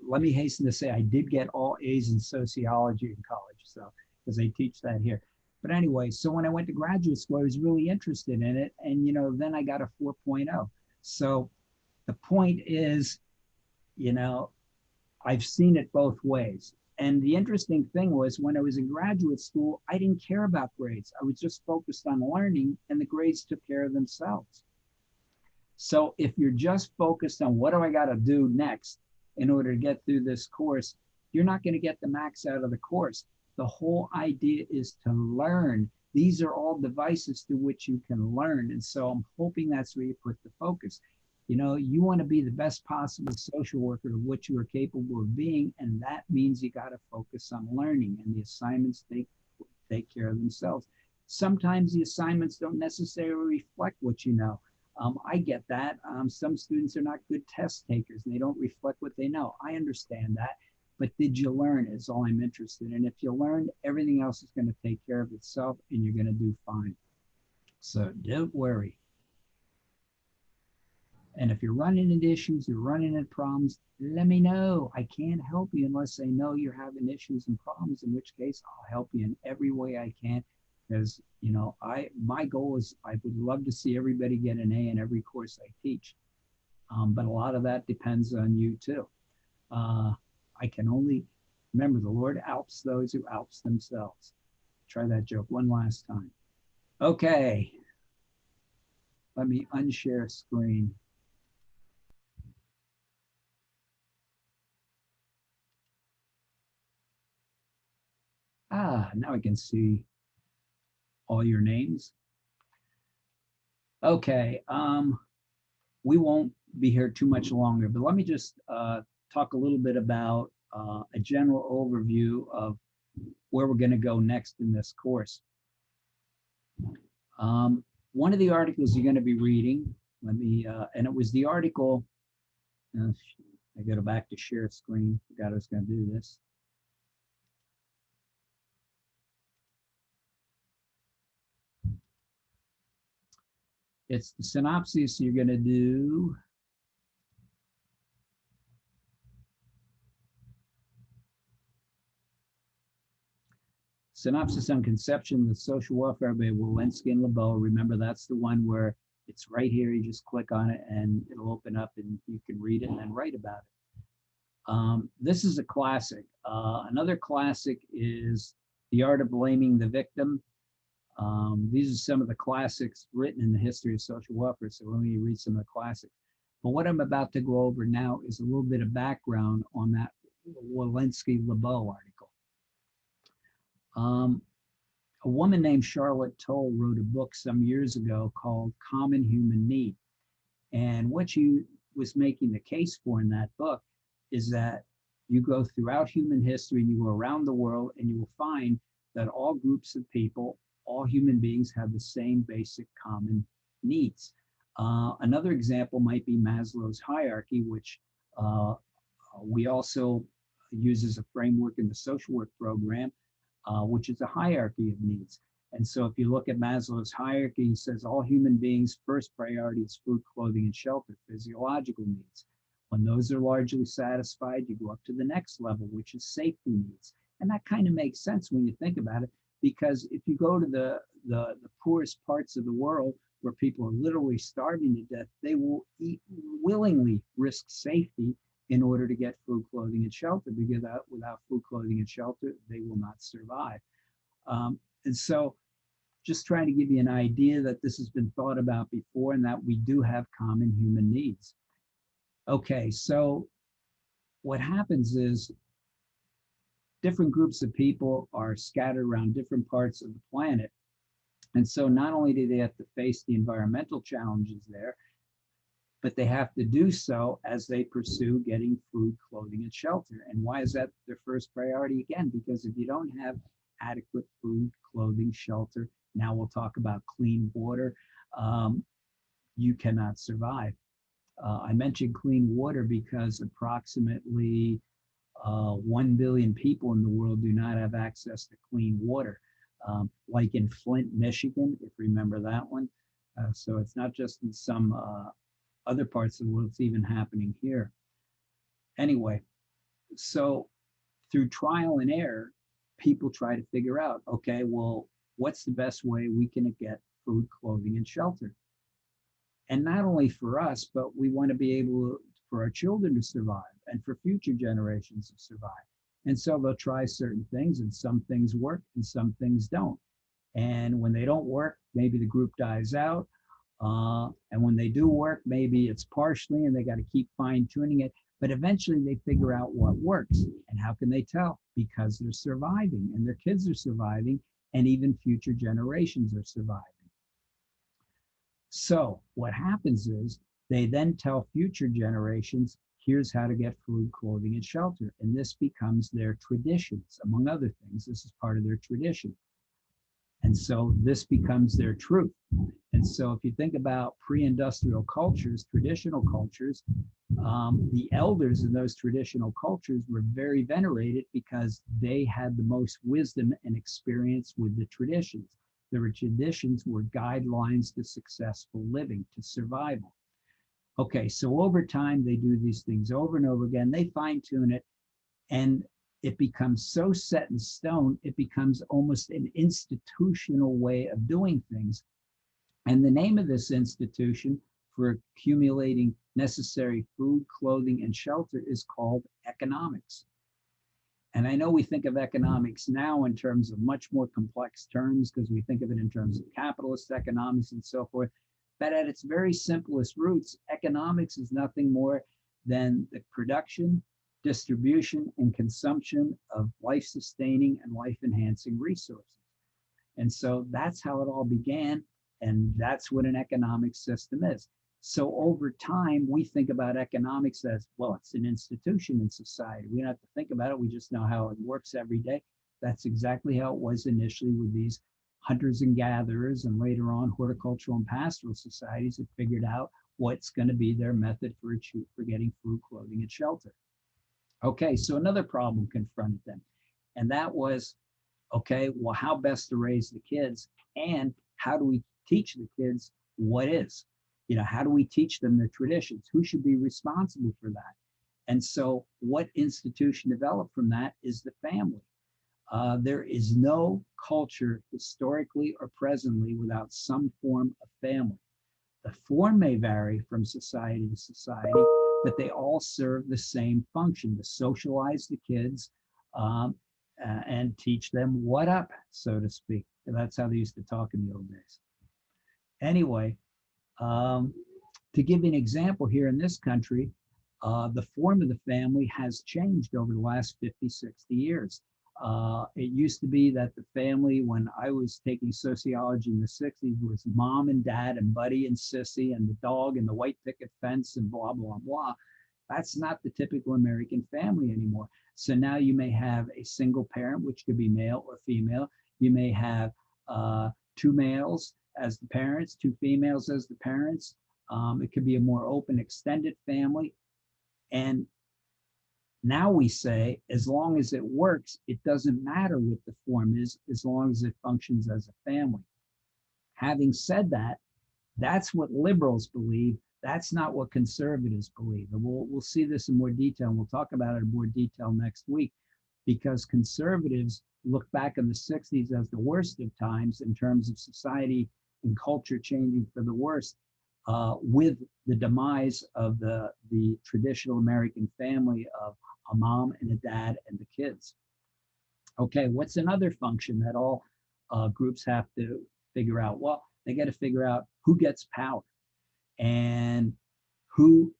let me hasten to say, I did get all A's in sociology in college, so, because they teach that here. But anyway, so when I went to graduate school, I was really interested in it. And, then I got a 4.0. So the point is, I've seen it both ways. And the interesting thing was when I was in graduate school, I didn't care about grades. I was just focused on learning, and the grades took care of themselves. So if you're just focused on what do I got to do next in order to get through this course, you're not going to get the max out of the course. The whole idea is to learn. These are all devices through which you can learn. And so I'm hoping that's where you put the focus. You want to be the best possible social worker of what you are capable of being. And that means you got to focus on learning, and the assignments take care of themselves. Sometimes the assignments don't necessarily reflect what you know. I get that. Some students are not good test takers and they don't reflect what they know. I understand that. But did you learn is all I'm interested in. If you learned, everything else is going to take care of itself and you're going to do fine. So don't worry. And if you're running into issues, you're running into problems, let me know. I can't help you unless I know you're having issues and problems, in which case I'll help you in every way I can. Because, my goal is I would love to see everybody get an A in every course I teach. But a lot of that depends on you too. I can only remember the Lord helps those who helps themselves. Try that joke one last time. Okay. Let me unshare screen. Now I can see all your names. Okay. We won't be here too much longer, but let me just talk a little bit about a general overview of where we're going to go next in this course. One of the articles you're going to be reading, and it was the article, I go back to share screen, forgot I was going to do this. It's the synopsis you're going to do. Synopsis on Conception of the Social Welfare by Walensky and LeBeau. Remember, that's the one where it's right here. You just click on it and it'll open up and you can read it and then write about it. This is a classic. Another classic is The Art of Blaming the Victim. These are some of the classics written in the history of social welfare. So let me read some of the classics. But what I'm about to go over now is a little bit of background on that Walensky-LeBeau article. A woman named Charlotte Toll wrote a book some years ago called Common Human Need. And what she was making the case for in that book is that you go throughout human history and you go around the world and you will find that all groups of people, all human beings have the same basic common needs. Another example might be Maslow's hierarchy, which we also use as a framework in the social work program, which is a hierarchy of needs. And so if you look at Maslow's hierarchy, he says all human beings' first priority is food, clothing, and shelter, physiological needs. When those are largely satisfied, you go up to the next level, which is safety needs. And that kind of makes sense when you think about it, because if you go to the poorest parts of the world where people are literally starving to death, they will willingly risk safety in order to get food, clothing, and shelter, because without food, clothing, and shelter, they will not survive. And so just trying to give you an idea that this has been thought about before and that we do have common human needs. Okay, so what happens is different groups of people are scattered around different parts of the planet. And so not only do they have to face the environmental challenges there, but they have to do so as they pursue getting food, clothing, and shelter. And why is that their first priority? Again, because if you don't have adequate food, clothing, shelter, now we'll talk about clean water, you cannot survive. I mentioned clean water because approximately 1 billion people in the world do not have access to clean water. Like in Flint, Michigan, if you remember that one. So it's not just in some other parts of the world, it's even happening here. Anyway, so through trial and error, people try to figure out, okay, well, what's the best way we can get food, clothing, and shelter? And not only for us, but we want to be able for our children to survive and for future generations to survive. And so they'll try certain things, and some things work and some things don't. And when they don't work, maybe the group dies out. And when they do work, maybe it's partially and they got to keep fine tuning it. But eventually they figure out what works. And how can they tell? Because they're surviving and their kids are surviving and even future generations are surviving. So what happens is they then tell future generations, here's how to get food, clothing, and shelter. And this becomes their traditions, among other things. This is part of their tradition. And so this becomes their truth. And so if you think about pre-industrial cultures, traditional cultures, the elders in those traditional cultures were very venerated because they had the most wisdom and experience with the traditions. Their traditions were guidelines to successful living, to survival. Okay, so over time, they do these things over and over again. They fine tune it, and it becomes so set in stone, it becomes almost an institutional way of doing things. And the name of this institution for accumulating necessary food, clothing, and shelter is called economics. And I know we think of economics now in terms of much more complex terms because we think of it in terms of capitalist economics and so forth. But at its very simplest roots, economics is nothing more than the production, distribution, and consumption of life-sustaining and life-enhancing resources. And so that's how it all began, and that's what an economic system is. So over time, we think about economics as, well, it's an institution in society. We don't have to think about it. We just know how it works every day. That's exactly how it was initially with these hunters and gatherers, and later on horticultural and pastoral societies that figured out what's going to be their method for getting food, clothing, and shelter. Okay, so another problem confronted them, and that was, okay, well, how best to raise the kids, and how do we teach the kids what is? You know, how do we teach them the traditions? Who should be responsible for that? And so what institution developed from that is the family. There is no culture historically or presently without some form of family. The form may vary from society to society, but they all serve the same function, to socialize the kids and teach them what up, so to speak. And that's how they used to talk in the old days. Anyway, to give you an example here in this country, the form of the family has changed over the last 50, 60 years. It used to be that the family, when I was taking sociology in the 60s, was mom and dad and buddy and sissy and the dog and the white picket fence and blah, blah, blah. That's not the typical American family anymore. So now you may have a single parent, which could be male or female. You may have two males as the parents, two females as the parents. It could be a more open, extended family. And Now we say, as long as it works, it doesn't matter what the form is, as long as it functions as a family. Having said that, that's what liberals believe. That's not what conservatives believe. And we'll see this in more detail. And we'll talk about it in more detail next week, because conservatives look back in the 60s as the worst of times in terms of society and culture changing for the worst, with the demise of the traditional American family of a mom and a dad and the kids. Okay, what's another function that all groups have to figure out? Well, they got to figure out who gets power and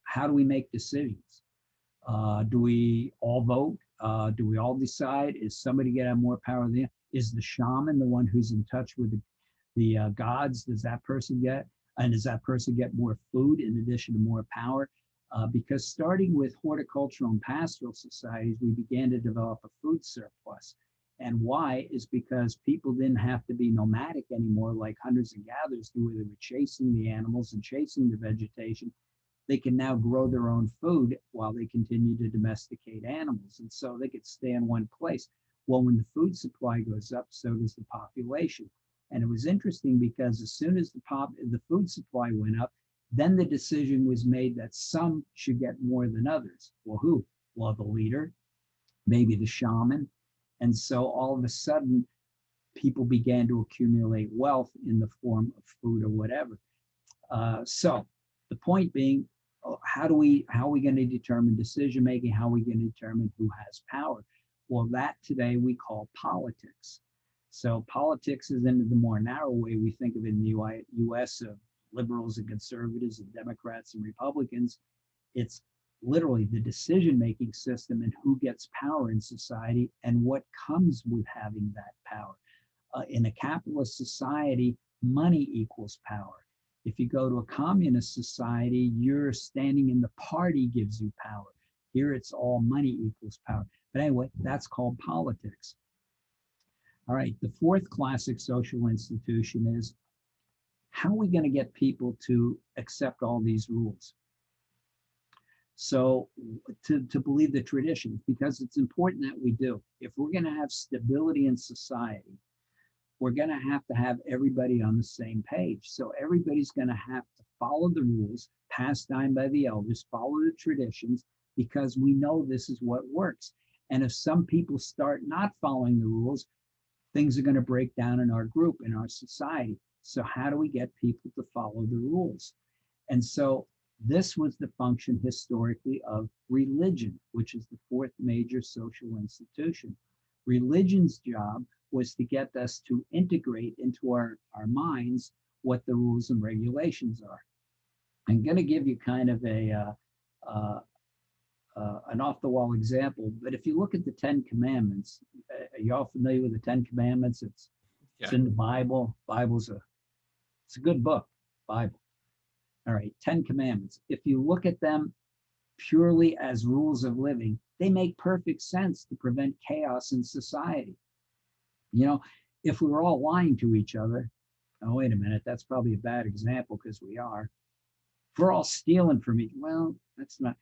how do we make decisions? Do we all vote? Do we all decide? Is somebody going to have more power than the other? Is the shaman the one who's in touch with the gods? Does that person get? And does that person get more food in addition to more power? Because starting with horticultural and pastoral societies, we began to develop a food surplus. And why is because people didn't have to be nomadic anymore like hunters and gatherers do, where they were chasing the animals and chasing the vegetation. They can now grow their own food while they continue to domesticate animals. And so they could stay in one place. Well, when the food supply goes up, so does the population. And it was interesting because as soon as the food supply went up, then the decision was made that some should get more than others. Well, who? Well, the leader, maybe the shaman. And so all of a sudden, people began to accumulate wealth in the form of food or whatever. So the point being, how are we going to determine decision making? How are we going to determine who has power? Well, that today we call politics. So politics is in the more narrow way we think of it in the US of liberals and conservatives and Democrats and Republicans. It's literally the decision-making system and who gets power in society and what comes with having that power. In a capitalist society, money equals power. If you go to a communist society, your standing in the party gives you power. Here it's all money equals power. But anyway, that's called politics. All right, the fourth classic social institution is, how are we going to get people to accept all these rules? So to believe the traditions, because it's important that we do. If we're going to have stability in society, we're going to have everybody on the same page. So everybody's going to have to follow the rules passed down by the elders, follow the traditions, because we know this is what works. And if some people start not following the rules, things are going to break down in our group, in our society. So how do we get people to follow the rules? And so this was the function historically of religion, which is the fourth major social institution. Religion's job was to get us to integrate into our minds what the rules and regulations are. I'm going to give you kind of an off-the-wall example, but if you look at the 10 Commandments, are you all familiar with the 10 Commandments? It's in the Bible. It's a good book, Bible. All right, 10 Commandments. If you look at them purely as rules of living, they make perfect sense to prevent chaos in society. You know, if we were all lying to each other, oh, wait a minute, that's probably a bad example because we are. If we're all stealing from each, well, that's not,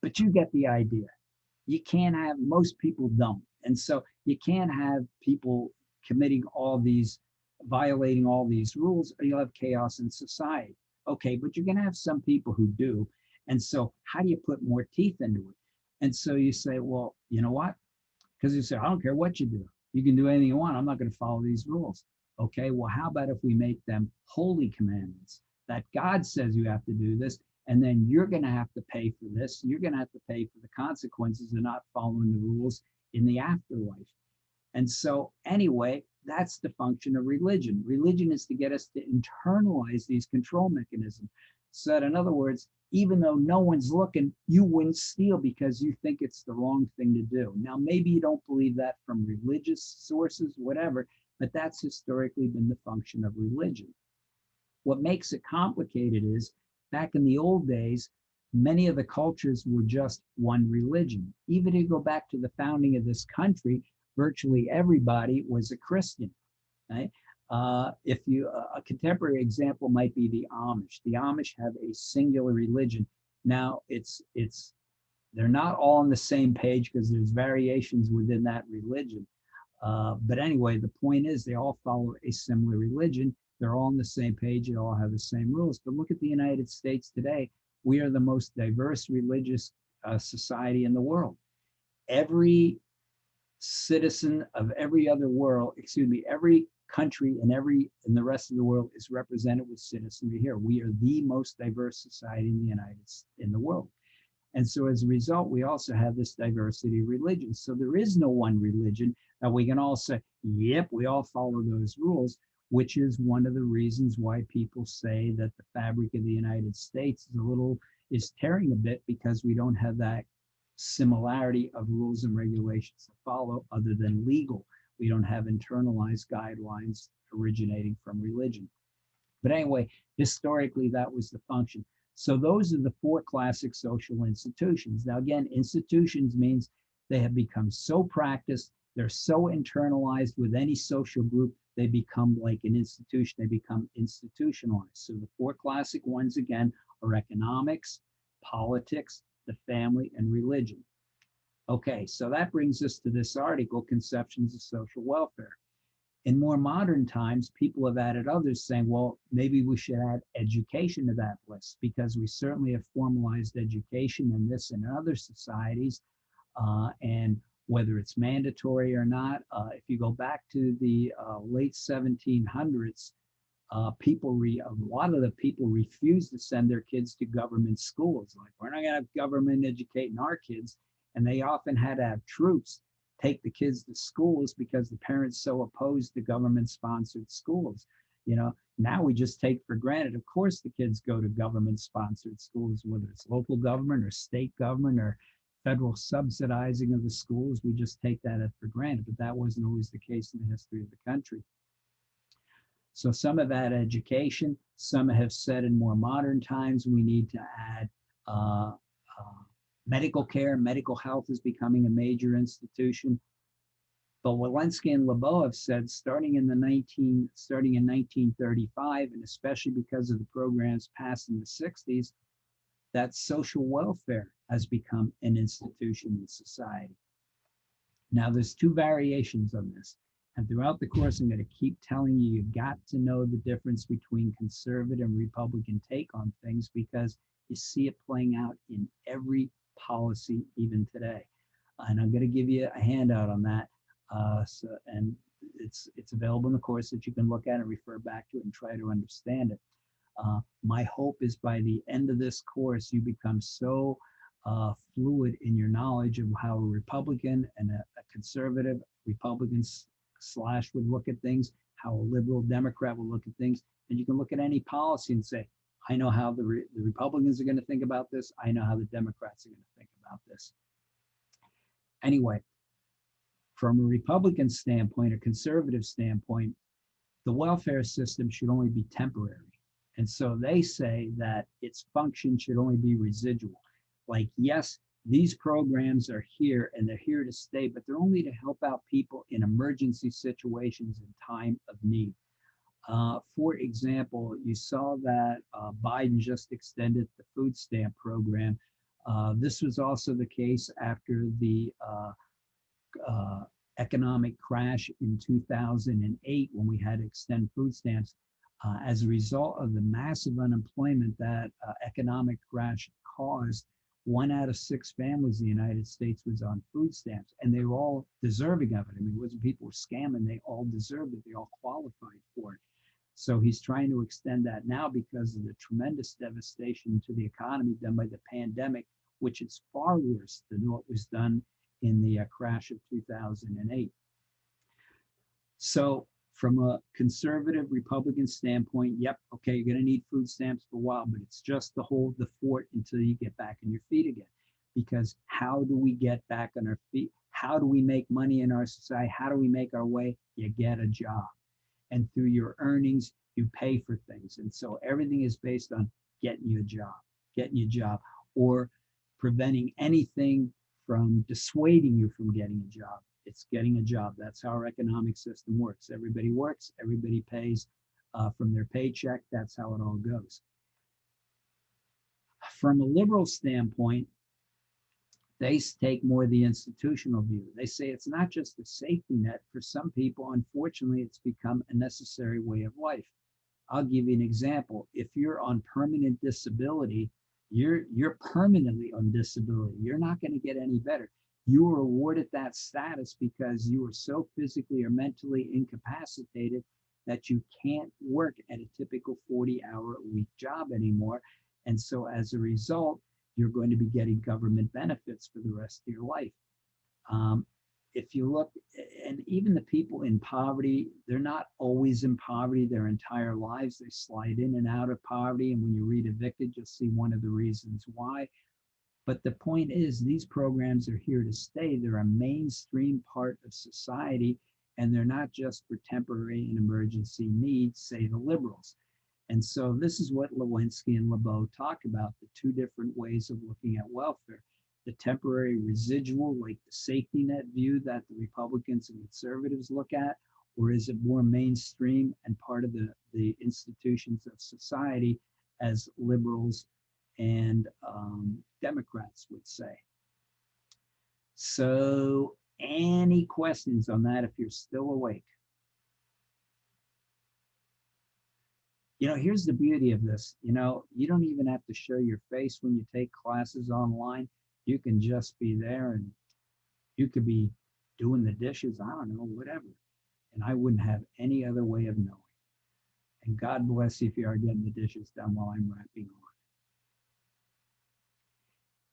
but you get the idea. You can't have, most people don't. And so you can't have people committing violating all these rules, or you'll have chaos in society. Okay, but you're going to have some people who do. And so how do you put more teeth into it? And so you say, well, you know what? Because you say, I don't care what you do. You can do anything you want. I'm not going to follow these rules. Okay, well, how about if we make them holy commandments that God says you have to do this, and then you're going to have to pay for this. You're going to have to pay for the consequences of not following the rules in the afterlife. And so anyway, that's the function of religion. Religion is to get us to internalize these control mechanisms. So that, in other words, even though no one's looking, you wouldn't steal because you think it's the wrong thing to do. Now, maybe you don't believe that from religious sources, whatever, but that's historically been the function of religion. What makes it complicated is, back in the old days, many of the cultures were just one religion. Even if you go back to the founding of this country, virtually everybody was a Christian, right? A contemporary example might be the Amish. The Amish have a singular religion. Now it's they're not all on the same page because there's variations within that religion. But anyway, the point is they all follow a similar religion. They're all on the same page. They all have the same rules. But look at the United States today. We are the most diverse religious society in the world. Every citizen of every other world, excuse me, every country in the rest of the world is represented with citizenry here. We are the most diverse society in the world. And so as a result, we also have this diversity of religions. So there is no one religion that we can all say, yep, we all follow those rules, which is one of the reasons why people say that the fabric of the United States is tearing a bit, because we don't have that similarity of rules and regulations to follow other than legal. We don't have internalized guidelines originating from religion. But anyway, historically, that was the function. So those are the four classic social institutions. Now, again, institutions means they have become so practiced, they're so internalized with any social group, they become like an institution, they become institutionalized. So the four classic ones, again, are economics, politics, the family, and religion. Okay, so that brings us to this article, Conceptions of Social Welfare. In more modern times, people have added others saying, well, maybe we should add education to that list, because we certainly have formalized education in this and in other societies. And whether it's mandatory or not, if you go back to the late 1700s, a lot of the people refused to send their kids to government schools. Like, we're not going to have government educating our kids. And they often had to have troops take the kids to schools because the parents so opposed the government-sponsored schools. You know, now we just take for granted, of course, the kids go to government-sponsored schools, whether it's local government or state government or federal subsidizing of the schools. We just take that for granted, but that wasn't always the case in the history of the country. So some have had education, some have said in more modern times we need to add medical care. Medical health is becoming a major institution. But Walensky and Lebeau have said starting in 1935, and especially because of the programs passed in the 60s, that social welfare has become an institution in society. Now there's two variations on this. And throughout the course, I'm going to keep telling you, you've got to know the difference between conservative and Republican take on things, because you see it playing out in every policy, even today. And I'm going to give you a handout on that. And it's available in the course that you can look at and refer back to it and try to understand it. My hope is by the end of this course, you become so fluid in your knowledge of how a Republican and a conservative Republican slash would look at things, how a liberal Democrat will look at things, and you can look at any policy and say, I know how the Republicans are going to think about this. I know how the Democrats are going to think about this. Anyway, from a Republican standpoint, a conservative standpoint, the welfare system should only be temporary. And so they say that its function should only be residual. Like, yes, these programs are here and they're here to stay, but they're only to help out people in emergency situations in time of need. For example, you saw that Biden just extended the food stamp program. This was also the case after the economic crash in 2008, when we had to extend food stamps. As a result of the massive unemployment that economic crash caused, 1 out of 6 families in the United States was on food stamps, and they were all deserving of it. I mean, it wasn't people were scamming, they all deserved it, they all qualified for it. So he's trying to extend that now because of the tremendous devastation to the economy done by the pandemic, which is far worse than what was done in the crash of 2008. So from a conservative Republican standpoint, yep, okay, you're going to need food stamps for a while, but it's just to hold the fort until you get back on your feet again. Because how do we get back on our feet? How do we make money in our society? How do we make our way? You get a job. And through your earnings, you pay for things. And so everything is based on getting you a job, or preventing anything from dissuading you from getting a job. It's getting a job. That's how our economic system works. Everybody works, everybody pays from their paycheck. That's how it all goes. From a liberal standpoint, take more the institutional view. They say it's not just a safety net. For some people, unfortunately, it's become a necessary way of life. I'll give you an example. If you're on permanent disability, you're permanently on disability. You're not going to get any better. You were awarded that status because you were so physically or mentally incapacitated that you can't work at a typical 40-hour-a-week job anymore. And so as a result, you're going to be getting government benefits for the rest of your life. If you look, and even the people in poverty, they're not always in poverty their entire lives. They slide in and out of poverty. And when you read Evicted, you'll see one of the reasons why. But the point is, these programs are here to stay. They're a mainstream part of society, and they're not just for temporary and emergency needs, say the liberals. And so this is what Lewinsky and LeBeau talk about, the two different ways of looking at welfare. The temporary residual, like the safety net view that the Republicans and conservatives look at, or is it more mainstream and part of the institutions of society as liberals and Democrats would say? So any questions on that if you're still awake? You know, here's the beauty of this. You know, you don't even have to show your face when you take classes online. You can just be there, and you could be doing the dishes, I don't know, whatever. And I wouldn't have any other way of knowing. And God bless you if you are getting the dishes done while I'm wrapping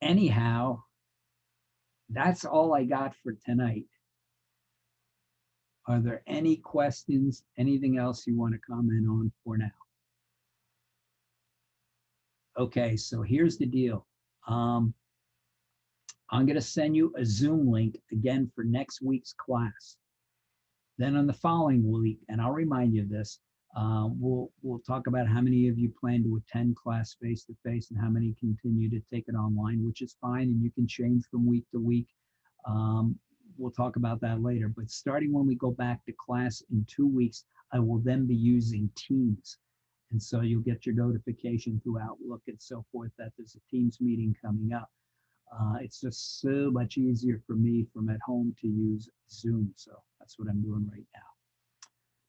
on. Anyhow, that's all I got for tonight. Are there any questions, anything else you want to comment on for now? Okay, so here's the deal. I'm going to send you a Zoom link again for next week's class. Then on the following week, and I'll remind you of this, we'll talk about how many of you plan to attend class face-to-face and how many continue to take it online, which is fine, and you can change from week to week. We'll talk about that later. But starting when we go back to class in 2 weeks, I will then be using Teams. And so you'll get your notification through Outlook and so forth that there's a Teams meeting coming up. It's just so much easier for me from at home to use Zoom. So that's what I'm doing right now.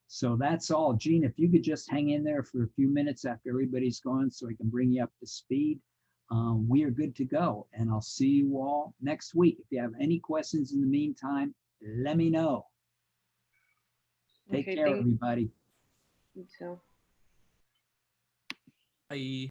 So that's all. Gene, if you could just hang in there for a few minutes after everybody's gone so I can bring you up to speed. We are good to go. And I'll see you all next week. If you have any questions in the meantime, let me know. Take care, everybody. You too. Bye. You.